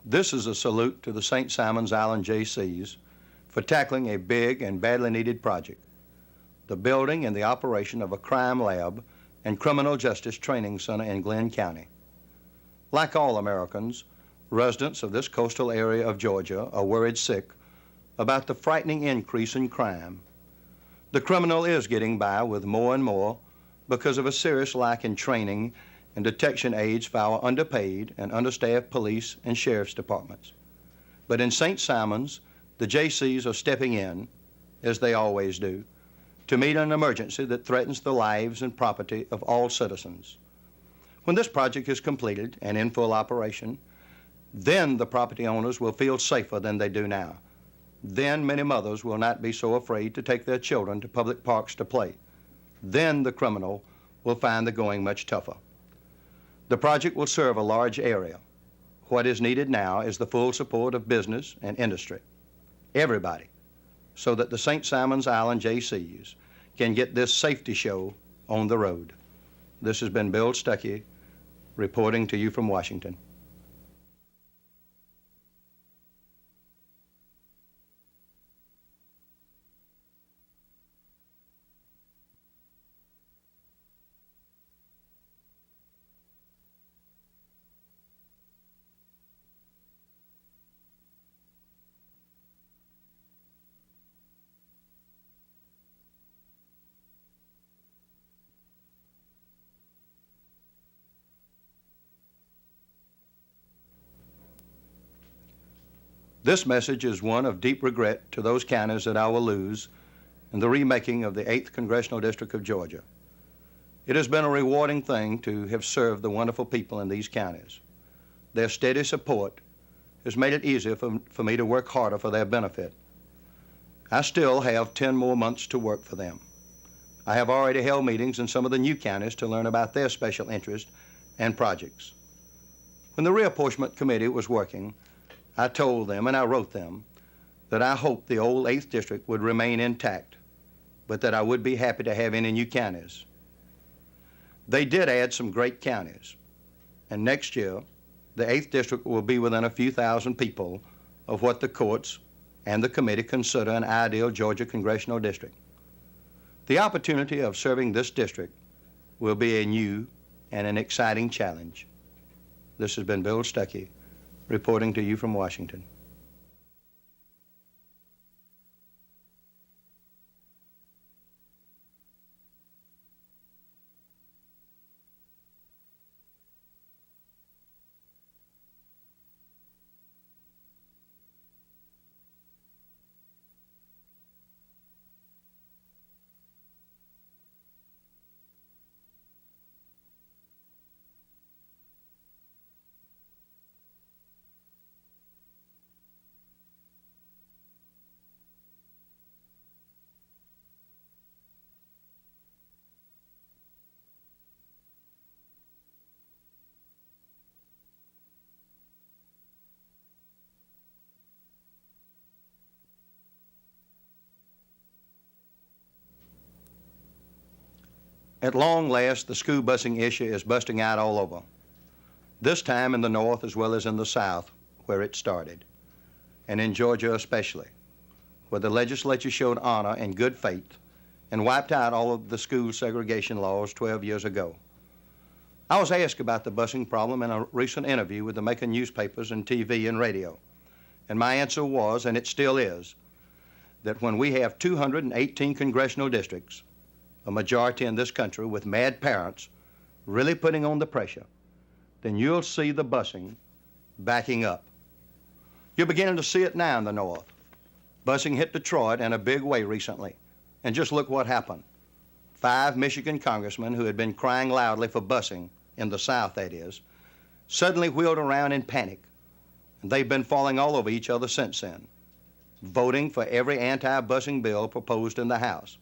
This is a salute to the St. Simons Island Jaycees for tackling a big and badly needed project, the building and the operation of a crime lab and criminal justice training center in Glenn County. Like all Americans, residents of this coastal area of Georgia are worried sick about the frightening increase in crime. The criminal is getting by with more and more because of a serious lack in training and detection aids for our underpaid and understaffed police and sheriff's departments. But in St. Simons, the Jaycees are stepping in, as they always do, to meet an emergency that threatens the lives and property of all citizens. When this project is completed and in full operation, then the property owners will feel safer than they do now. Then many mothers will not be so afraid to take their children to public parks to play. Then the criminal will find the going much tougher. The project will serve a large area. What is needed now is the full support of business and industry, everybody, so that the St. Simons Island Jaycees can get this safety show on the road. This has been Bill Stuckey reporting to you from Washington. This message is one of deep regret to those counties that I will lose in the remaking of the 8th Congressional District of Georgia. It has been a rewarding thing to have served the wonderful people in these counties. Their steady support has made it easier for me to work harder for their benefit. I still have 10 more months to work for them. I have already held meetings in some of the new counties to learn about their special interests and projects. When the reapportionment committee was working, I told them, and I wrote them, that I hoped the old 8th District would remain intact, but that I would be happy to have any new counties. They did add some great counties, and next year, the 8th District will be within a few thousand people of what the courts and the committee consider an ideal Georgia congressional district. The opportunity of serving this district will be a new and an exciting challenge. This has been Bill Stuckey, reporting to you from Washington. At long last, the school busing issue is busting out all over, this time in the North as well as in the South, where it started, and in Georgia especially, where the legislature showed honor and good faith and wiped out all of the school segregation laws 12 years ago. I was asked about the busing problem in a recent interview with the Macon newspapers and TV and radio, and my answer was, and it still is, that when we have 218 congressional districts, a majority in this country with mad parents really putting on the pressure, then you'll see the busing backing up. You're beginning to see it now in the North. Busing hit Detroit in a big way recently, and just look what happened. 5 Michigan congressmen who had been crying loudly for busing, in the South that is, suddenly wheeled around in panic, and they've been falling all over each other since then, voting for every anti-busing bill proposed in the House.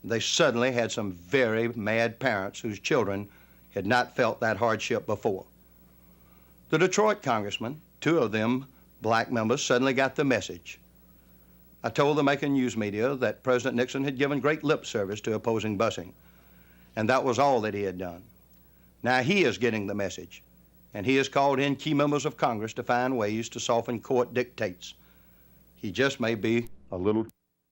They suddenly had some very mad parents whose children had not felt that hardship before. The Detroit congressmen, 2 of them black members, suddenly got the message. I told the Macon news media that President Nixon had given great lip service to opposing busing, and that was all that he had done. Now he is getting the message, and he has called in key members of Congress to find ways to soften court dictates. He just may be a little